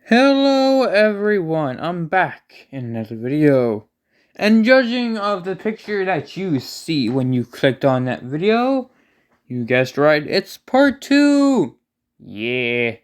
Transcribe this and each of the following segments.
Hello everyone, I'm back in another video. And judging of the picture that you see when you clicked on that video, you guessed right, it's part 2! Yeah.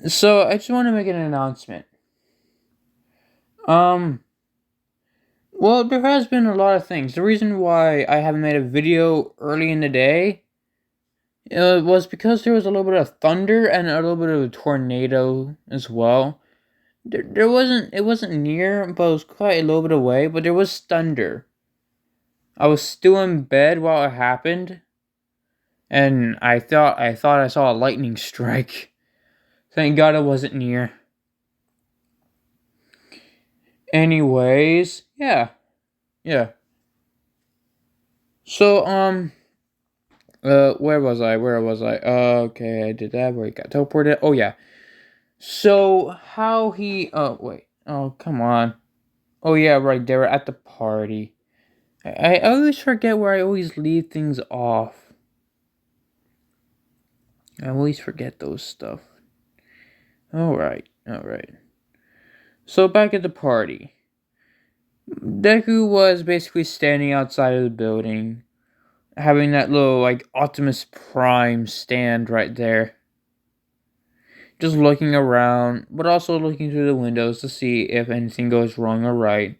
So, I just want to make an announcement. Um, well, there has been a lot of things. The reason why I haven't made a video early in the day was because there was a little bit of thunder and a little bit of a tornado as well. It wasn't near, but it was quite a little bit away, but there was thunder. I was still in bed while it happened, and I thought I saw a lightning strike. Thank God it wasn't near. Anyways, yeah. So, where was I? Okay, I did that, where he got teleported. Oh, yeah. So, how he, oh, wait. Oh, come on. Oh, yeah, right, they were at the party. I always forget where I always leave things off. I always forget those stuff. Alright. So back at the party. Deku was basically standing outside of the building, having that little, like, Optimus Prime stand right there. Just looking around, but also looking through the windows to see if anything goes wrong or right.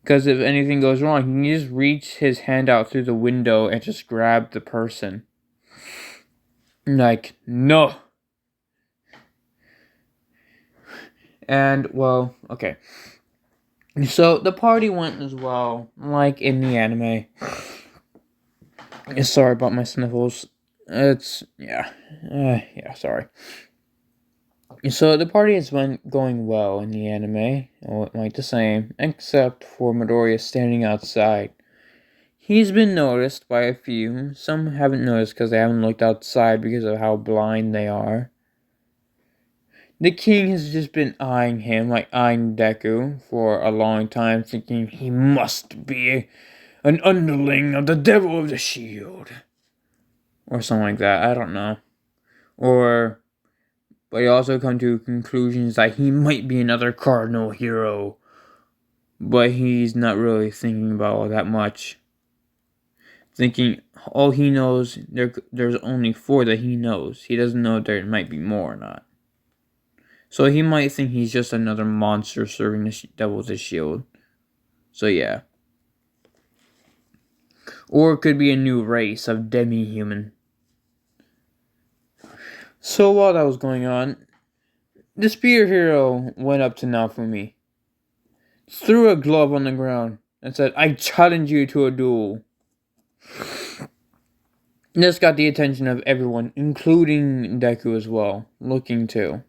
Because if anything goes wrong, he can just reach his hand out through the window and just grab the person. Like, no. And, well, okay. So, the party went as well, like in the anime. Sorry about my sniffles. Sorry. So, the party has been going well in the anime, like the same, except for Midoriya standing outside. He's been noticed by a few. Some haven't noticed because they haven't looked outside because of how blind they are. The king has just been eyeing him, like eyeing Deku, for a long time, thinking he must be an underling of the devil of the shield. Or something like that, I don't know. But he also come to conclusions that he might be another cardinal hero. But he's not really thinking about all that much. Thinking all he knows, there's only 4 that he knows. He doesn't know if there might be more or not. So he might think he's just another monster serving the devil with a shield. So yeah. Or it could be a new race of demi-human. So while that was going on, the spear hero went up to Naofumi, threw a glove on the ground, and said, "I challenge you to a duel." This got the attention of everyone, including Deku as well, looking too.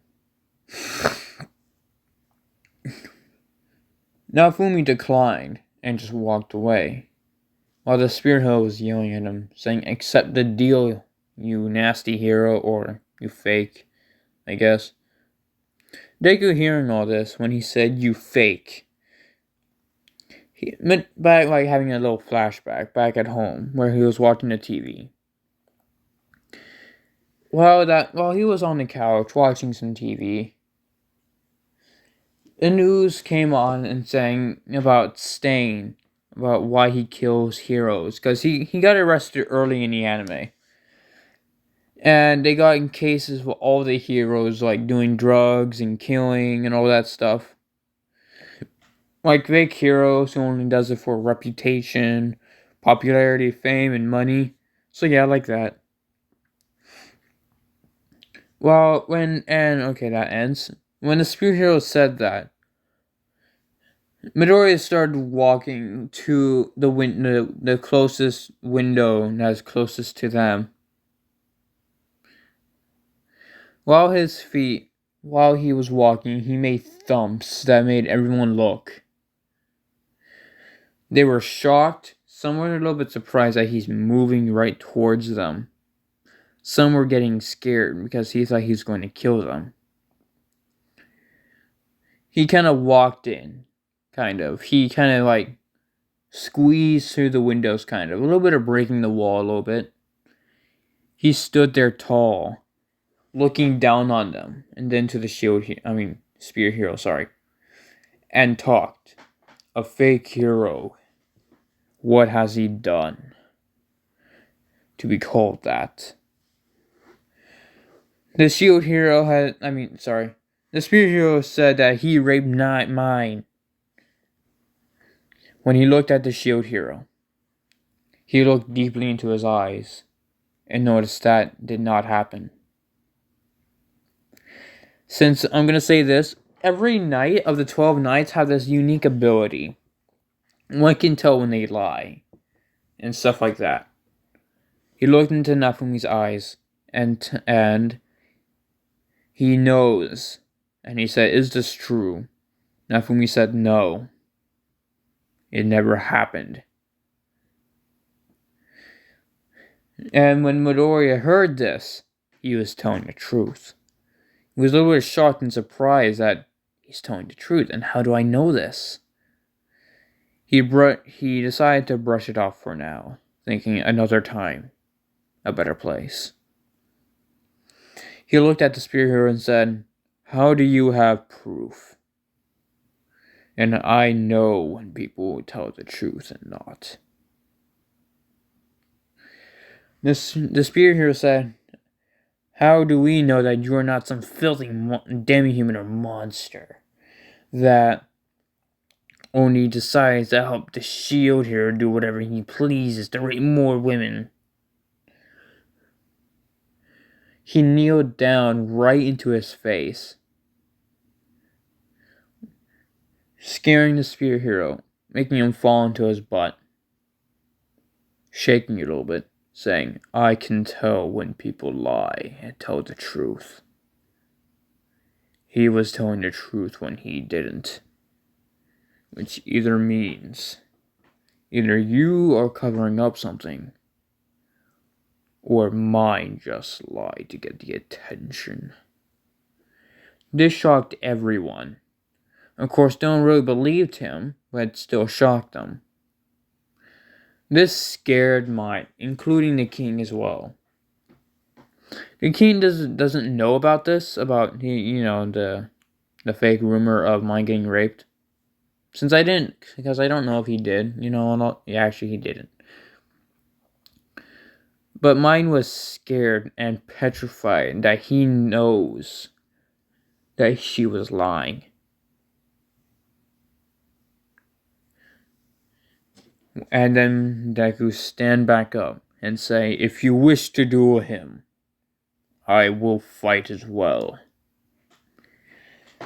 Naofumi declined and just walked away, while the spear hero was yelling at him, saying, "Accept the deal, you nasty hero," or "you fake," I guess. Deku hearing all this, when he said, "you fake," he meant back like having a little flashback back at home where he was watching the TV. While he was on the couch watching some TV, the news came on and saying about Stain, about why he kills heroes, because he got arrested early in the anime. And they got in cases with all the heroes like doing drugs and killing and all that stuff. Like fake heroes who only does it for reputation, popularity, fame, and money. So yeah, like that. That ends. When the spear hero said that, Midoriya started walking to the closest window that's closest to them. While he was walking, he made thumps that made everyone look. They were shocked. Some were a little bit surprised that he's moving right towards them. Some were getting scared because he thought he was going to kill them. He kind of walked in, kind of. He kind of like squeezed through the windows, kind of. A little bit of breaking the wall a little bit. He stood there tall, looking down on them, and then to the spear hero, sorry, and talked. A fake hero. What has he done to be called that? The shield hero the spear hero said that he raped not mine. When he looked at the shield hero, he looked deeply into his eyes and noticed that did not happen. Since I'm gonna say this, every knight of the 12 knights have this unique ability. One can tell when they lie and stuff like that. He looked into Nafumi's eyes and he knows. And he said, "Is this true?" Nafumi said, "No. It never happened." And when Midoriya heard this, he was telling the truth. He was a little bit shocked and surprised that he's telling the truth. And how do I know this? He decided to brush it off for now, thinking another time, a better place. He looked at the spear hero and said, "How do you have proof?" And I know when people tell the truth and not. The spear hero said, "How do we know that you are not some filthy demi-human or monster that only decides to help the shield hero do whatever he pleases to rape more women?" He kneeled down right into his face, scaring the spear hero, making him fall into his butt, shaking it a little bit, saying, "I can tell when people lie and tell the truth." He was telling the truth when he didn't. Which either means either you are covering up something, or mine just lied to get the attention. This shocked everyone. Of course, no one really believed him, but it still shocked them. This scared mine, including the king as well. The king doesn't know about this, about the fake rumor of mine getting raped. Since I didn't, because I don't know if he did, actually he didn't. But mine was scared and petrified that he knows that she was lying. And then Deku stand back up and say, "If you wish to duel him, I will fight as well."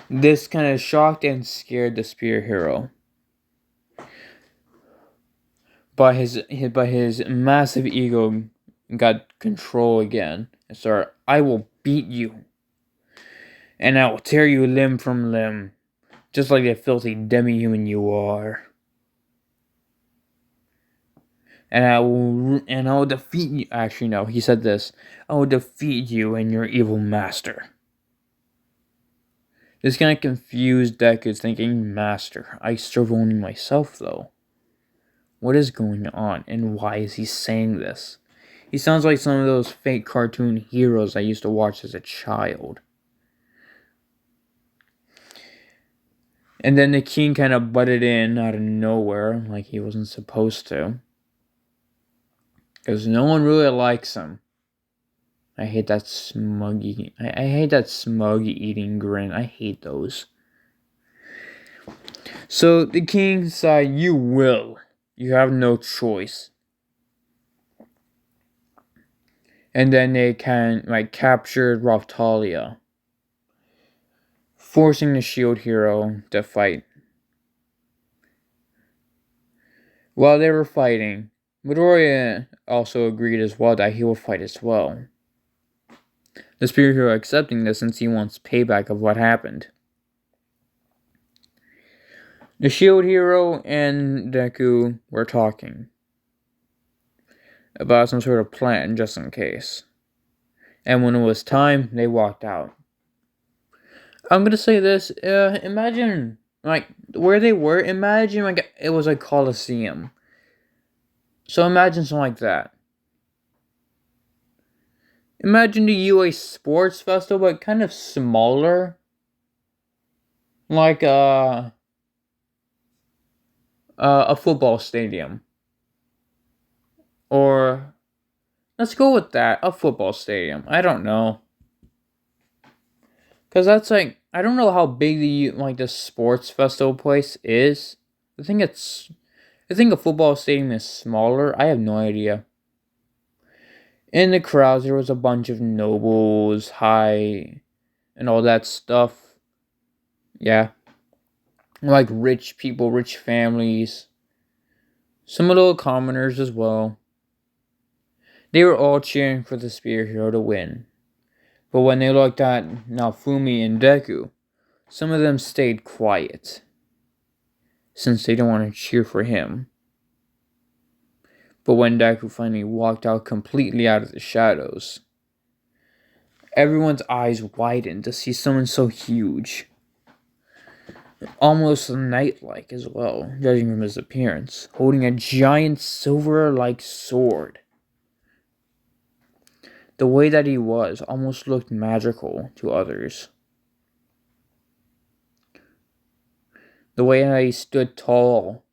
This kind of shocked and scared the spear hero. But his massive ego got control again. And started, "I will beat you. And I will tear you limb from limb. Just like the filthy demi-human you are. And I will defeat you." Actually, no, he said this. "I will defeat you and your evil master." This kind of confused Deku, thinking, "Master, I serve only myself, though. What is going on, and why is he saying this? He sounds like some of those fake cartoon heroes I used to watch as a child." And then the king kind of butted in out of nowhere, like he wasn't supposed to. Because no one really likes him. I hate that smug eating grin. I hate those. So the king said, "You will. You have no choice." And then they captured Raftalia, forcing the shield hero to fight. While they were fighting, Midoriya also agreed as well that he will fight as well. The spear hero accepting this since he wants payback of what happened. The shield hero and Deku were talking about some sort of plan just in case. And when it was time, they walked out. I'm gonna say this, imagine, where they were, imagine, it was a coliseum. So imagine something like that. Imagine the UA Sports Festival, but kind of smaller. Like a football stadium. Or, let's go with that, a football stadium. I don't know. Because that's like, I don't know how big the sports festival place is. I think a football stadium is smaller. I have no idea. In the crowds, there was a bunch of nobles, high, and all that stuff. Yeah. Like rich people, rich families. Some little commoners as well. They were all cheering for the spear hero to win. But when they looked at Naofumi and Deku, some of them stayed quiet, since they don't want to cheer for him. But when Deku finally walked out completely out of the shadows, everyone's eyes widened to see someone so huge. Almost knight-like as well, judging from his appearance, holding a giant silver-like sword. The way that he was almost looked magical to others. The way that he stood tall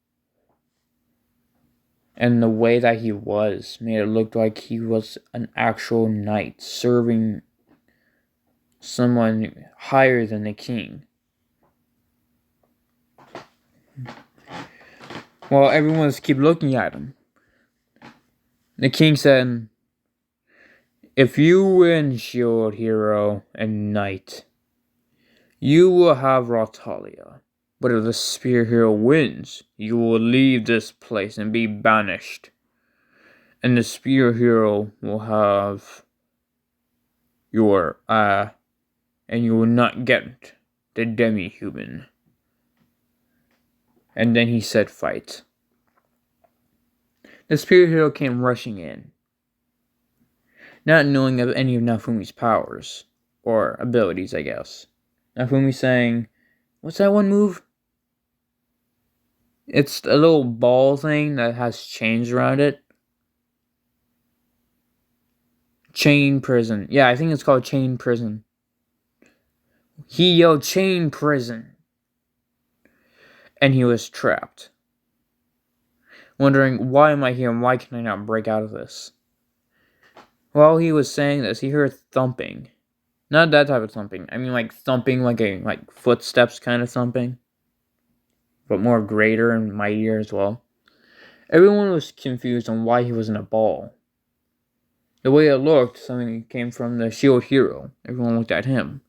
and the way that he was made it look like he was an actual knight serving someone higher than the king. While everyone was keep looking at him, the king said, "If you win, shield hero and knight, you will have Rautalia. But if the spear hero wins, you will leave this place and be banished. And the spear hero will have your and you will not get the demi-human." And then he said, "Fight." The spear hero came rushing in, not knowing of any of Nafumi's powers, or abilities, I guess. Nafumi saying, "What's that one move?" It's a little ball thing that has chains around it. Chain prison. Yeah, I think it's called chain prison. He yelled chain prison. And he was trapped. Wondering, why am I here and why can I not break out of this? While he was saying this, he heard thumping. Not that type of thumping. I mean like thumping like footsteps kind of thumping. But more greater and mightier as well. Everyone was confused on why he was in a ball. The way it looked, something came from the shield hero. Everyone looked at him.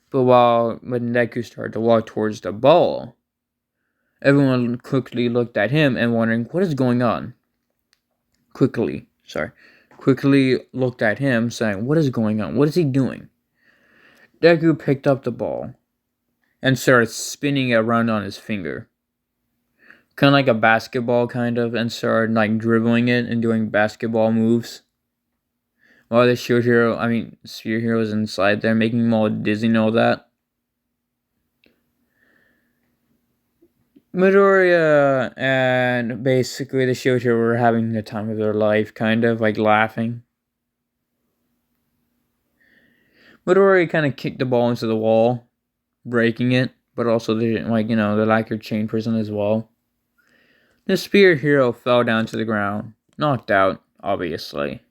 But when Deku started to walk towards the ball, everyone quickly looked at him and wondering, what is going on? Quickly looked at him, saying, what is going on? What is he doing? Deku picked up the ball and started spinning it around on his finger. Kind of like a basketball, and started like dribbling it and doing basketball moves. While the spear hero was inside there, making him all dizzy and all that. Midoriya and basically the shield hero were having the time of their life, kind of like laughing. Midoriya kind of kicked the ball into the wall, breaking it, but also they didn't they like your chain prison as well. The spear hero fell down to the ground, knocked out, obviously.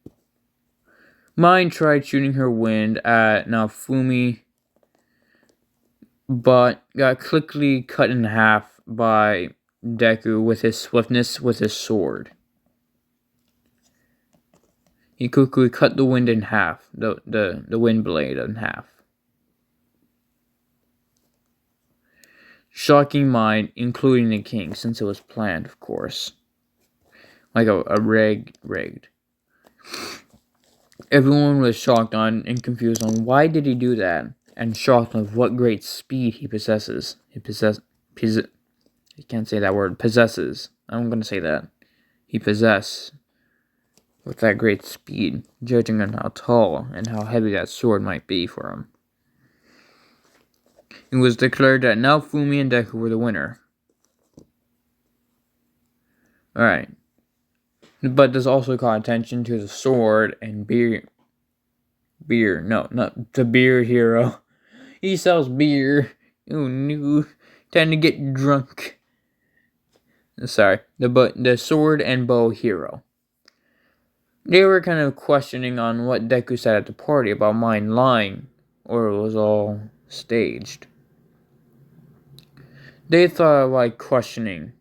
Mine tried shooting her wind at Naofumi, but got quickly cut in half by Deku with his swiftness with his sword. He quickly cut the wind in half, the wind blade in half. Shocking Mine, including the king, since it was planned, of course. Like a rigged. Everyone was shocked on and confused on why did he do that, and shocked of what great speed he possesses. I can't say that word. Possesses. I'm gonna say that. He possesses with that great speed, judging on how tall and how heavy that sword might be for him. It was declared that Naofumi and Deku were the winner. Alright. But this also caught attention to the sword and Beer. No, not the beer hero. He sells beer. Oh no. Time to get drunk. Sorry. The sword and bow hero. They were kind of questioning on what Deku said at the party about mine lying, or it was all staged. They thought like questioning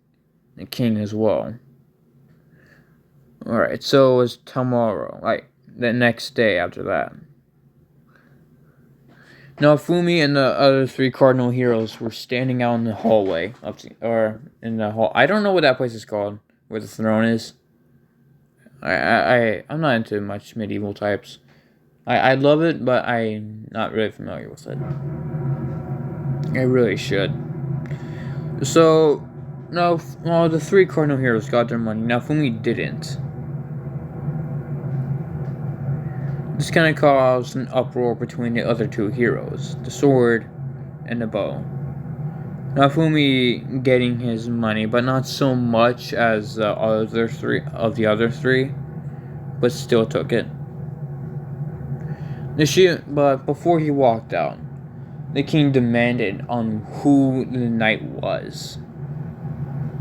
the king as well. Alright, so it was tomorrow, like the next day after that. Now Fumi and the other three cardinal heroes were standing out in the hallway or in the hall. I don't know what that place is called, where the throne is. I'm not into much medieval types. I love it, but I'm not really familiar with it. I really should. So, now, well, the three cardinal heroes got their money. Now Fumi didn't. This kind of caused an uproar between the other two heroes, the sword and the bow. Now Fumi getting his money, but not so much as the other three, but still took it. But before he walked out, the king demanded on who the knight was,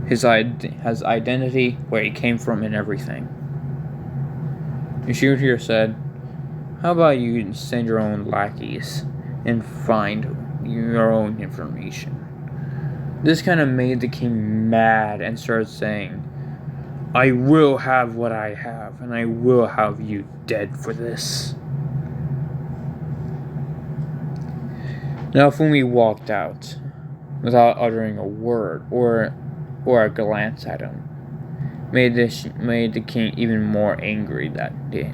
his identity, where he came from, and everything. The shooter said, "How about you send your own lackeys and find your own information?" This kind of made the king mad and started saying, "I will have what I have, and I will have you dead for this." Now Fumi walked out without uttering a word or a glance at him. Made the king even more angry that the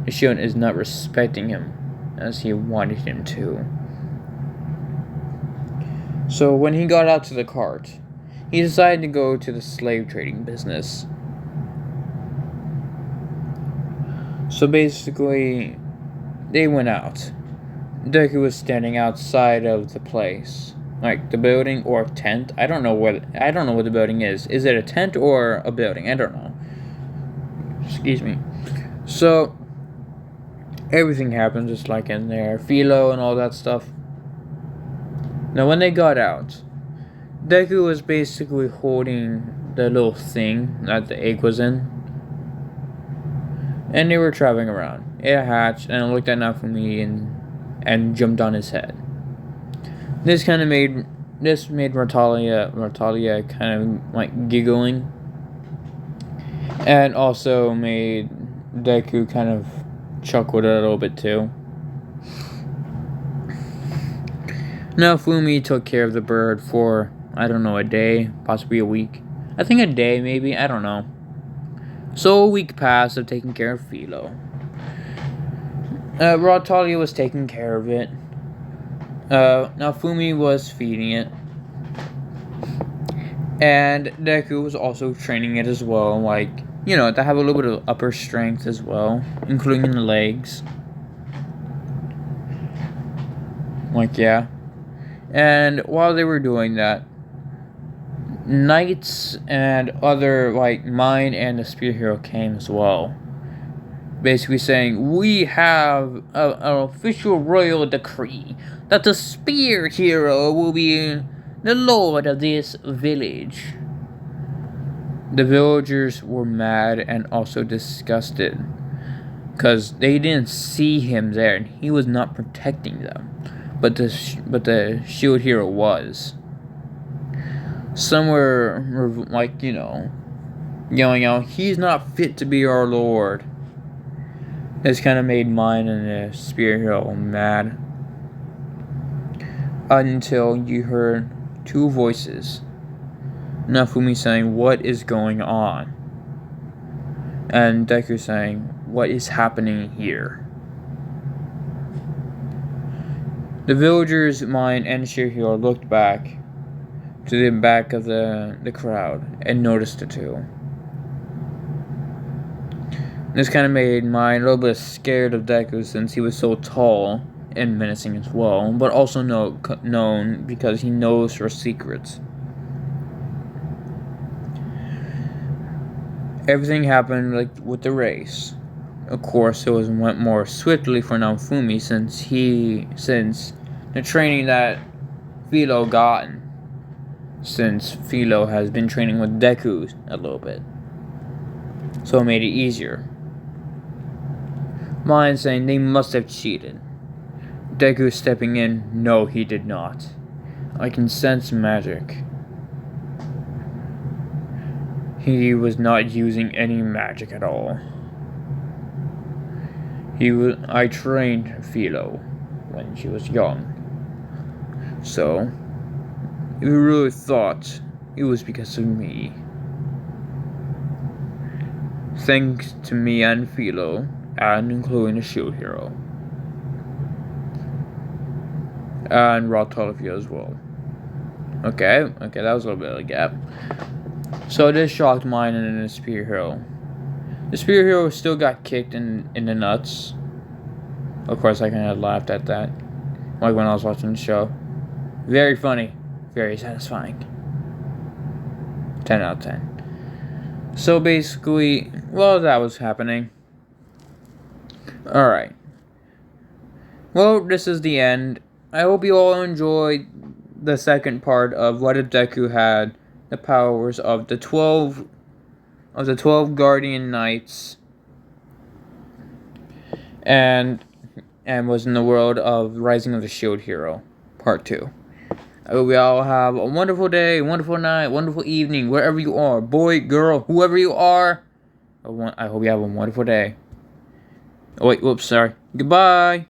Shion is not respecting him as he wanted him to. So when he got out to the cart, he decided to go to the slave trading business. So basically, they went out. Deku was standing outside of the place, like the building or tent. I don't know what the building is. Is it a tent or a building? I don't know. Excuse me. So everything happened just like in there, philo and all that stuff. Now when they got out, Deku was basically holding the little thing that the egg was in, and they were traveling around. It hatched and it looked at Nafumi and jumped on his head. This made Mortalia kind of like giggling, and also made Deku kind of chuckle a little bit too. Now Fumi took care of the bird for, I don't know, a day, possibly a week. I think a day maybe, I don't know. So a week passed of taking care of Philo. Mortalia was taking care of it. Now Fumi was feeding it. And Deku was also training it as well, like, you know, to have a little bit of upper strength as well, including in the legs. Like, yeah. And while they were doing that, knights and other, like, mine and the spear hero came as well. Basically saying, we have an official royal decree that the spear hero will be the lord of this village. The villagers were mad and also disgusted, because they didn't see him there and he was not protecting them, but the shield hero was. Some were like, you know, yelling out, "He's not fit to be our lord." This kind of made mine and the spear hero mad. Until you heard two voices. Nafumi saying, "What is going on?" And Deku saying, "What is happening here?" The villagers, mine and shield hero looked back to the back of the crowd and noticed the two. This kind of made mine a little bit scared of Deku since he was so tall and menacing as well, but also known because he knows her secrets. Everything happened like with the race. of course, it went more swiftly for Naofumi since the training that Philo gotten, since Philo has been training with Deku a little bit, so it made it easier. Mine saying they must have cheated. Deku stepping in, no, he did not. I can sense magic. He was not using any magic at all. I trained Philo when she was young. So, if you really thought it was because of me, thanks to me and Philo, and including the Shield Hero. And Raw Tolofia as well. Okay, that was a little bit of a gap. So this shocked mine and then the Spear Hero. The Spear Hero still got kicked in the nuts. Of course, I kind of laughed at that. Like when I was watching the show. Very funny. Very satisfying. 10 out of 10. So basically, well, that was happening. Alright. Well, this is the end. I hope you all enjoyed the second part of what if Deku had the powers of the 12 Guardian Knights and was in the world of Rising of the Shield Hero, Part 2. I hope we all have a wonderful day, wonderful night, wonderful evening, wherever you are. Boy, girl, whoever you are. I hope you have a wonderful day. Oh, wait, whoops, sorry. Goodbye.